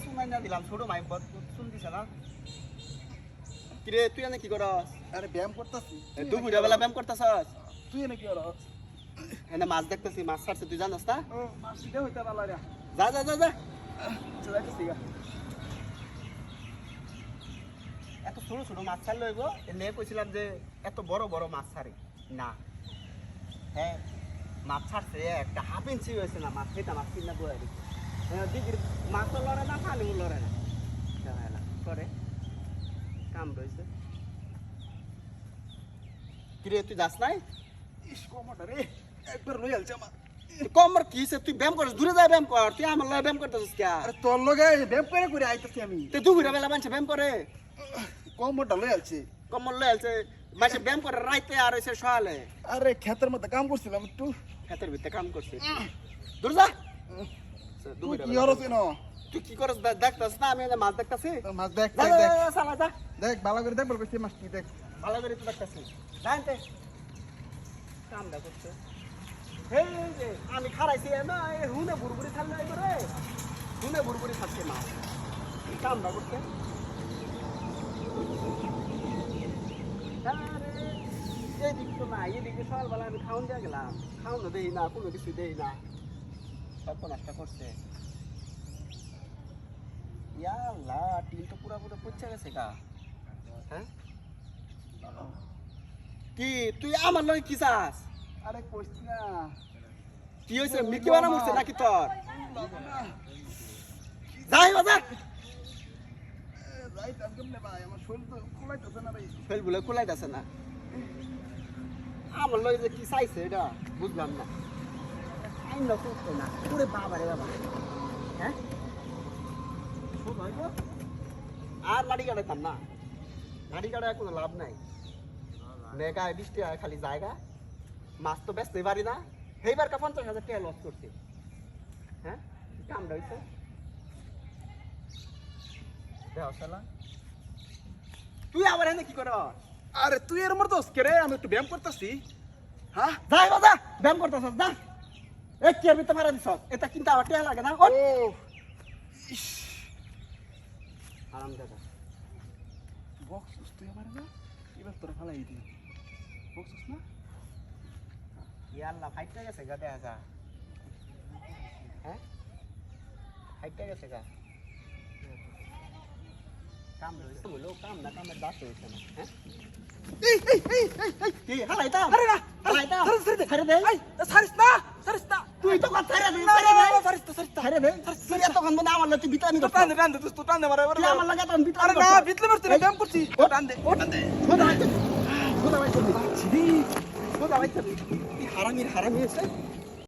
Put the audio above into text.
শুনাই না দিলাম ছোট মাই শুন দিছে না কিরে তুই এনে কি করস আরে ব্যায়াম করতেছি তুই বুড়া বেলা ব্যায়াম করতেছস তুই এনে কি করস এনে মাছ দেখতেছি মাছ ছাড়ছে তুই জানাস না ও মাছ দিতে হইতা ভালো রে যা যা যা যা চলে যাচ্ছি গা এত ছোট ছোট মাছ ছাড়লে হইব এনে কইছিলাম যে এত বড় বড় মাছ ছাড়ে না হ্যাঁ মাছ ছাড়ছে একটা হাফ ইঞ্চি হয়েছে না মাছ সেটা মাছ কিনা বয়ে দিচ্ছে দিদির মাছও লড়ে না পানিও লড়ে না করে কাম রয়েছে কিরে তুই যাস নাই ইস কমটা রে একবার লই আলছে আমার কমর কি হইছে তুই ব্যায়াম করছ দূরে যা ব্যায়াম কর তুই আমার লগে ব্যায়াম করতেছিস কে আরে তোর লগে ব্যায়াম করে আইতাছি আমি তুই দুপুরে বেলা মানুষ ব্যায়াম করে কমটা লই আলছে কমর লয়ে আছে মানুষ ব্যায়াম করে রাইতে আর হইছে সকালে আরে ক্ষেতের মধ্যে কাম করছিলাম একটু হাতের ভিতরে কাম করছিস দূরে যা তুই কি হরছ না তুই কি করছ দেখতাছ না আমি মাছ দেখতাছি মাছ দেখ যা দেখ যা সালা যা দেখ ভালো করে দেখ বল কইছি মাছ কি দেখ ভালো করে তো দেখতাছি জানতে কামটা করছে এই যে আমি খারাইছি না এই হুনে বুড়বুড়ি খাল নাই করে হুনে বুড়বুড়ি খাচ্ছে মাছ কামটা করছে এদিক তো না এদিকে সকালবেলা আমি খাওয়ান দিয়ে গেলাম খাওয়ানো দেই না কোনো কিছু দেই না সব নষ্ট করছে ইয়াল্লা টিন তো পুরা পুরো পচে গেছে গা হ্যাঁ কি তুই আমার লগে কি চাস আরে কইছি না কি হইছে মিকি বানা মরছে নাকি তোর যাই বাজার রাইট একদম নে ভাই আমার শরীর তো খোলাইতেছে না ভাই ফেল বলে কুলাইতাছে না আমার লগে যে কি চাইছে এটা বুঝলাম না আইন না করতে না পুরে বাবা রে বাবা হ্যাঁ আর লাড়ি কাটাইতাম না লাড়ি কাটায় কোনো লাভ নাই নেগায় বৃষ্টি হয় খালি জায়গা মাছ তো বেচতে পারি না সেইবার 50,000 টাকা লস করছি হ্যাঁ কামটা হইছে তুই আবার এনে কি কর আরে তুই এর মর দোস কে রে আমি একটু ব্যায়াম করতেছি হ্যাঁ যাই বাজা ব্যায়াম করতেছস যা এই কি আমি তোমার দিছস এটা কিন্তু আবার টাকা লাগে না ও আরাম দাদা বক্সস তুই আমার না এবার তোরা ফালাই দি বক্সস না ইয়াল্লা ফাইটটা গেছে গা দেখা যা হ্যাঁ ফাইটটা গেছে গা কাম রইছে বলো কাম না কামের দাঁত হইছে না হ্যাঁ কি হালাইতা আরে না হালাইতা ছাড়ে দে এই ছাড়িস না তুই তো কথা রে না ছাড়িস ছাড়ে দে তুই এতক্ষণ মনে আমার লতি ভিতরে আমি তো টান দে তুই টান দে মারে তুই আমার লাগা তখন ভিতরে আরে না ভিতরে মারতে না ব্যায়াম করছি ও টান দে খোদা ভাই খোদা ভাই ছিদি খোদা ভাই হারামি হারামি আছে